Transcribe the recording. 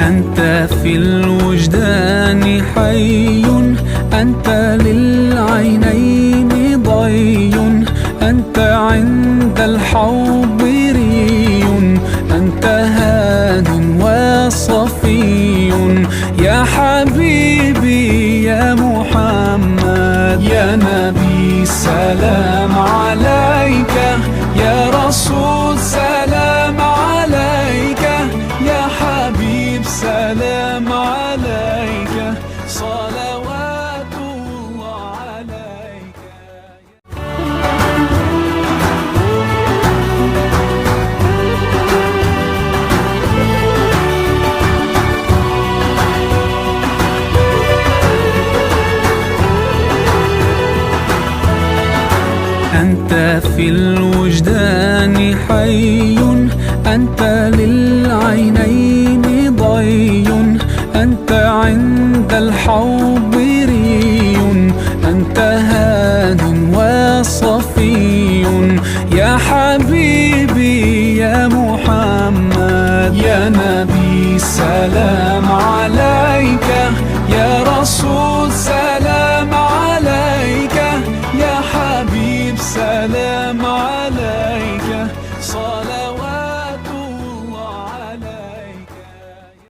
أنت في الوجدان حي، أنت للعينين ضي، أنت عند الحوض ري، أنت هاد وصفي. يا حبيبي يا محمد، يا نبي سلام عليك، يا رسول سلام عليك، يا حبيب سلام عليك، صلوات الله عليك. أنت في الوجدان حي، أنت للعينين ضي، أنت عند الحوض ري، أنت هاد وصفي. يا حبيبي يا محمد، يا نبي سلام عليك،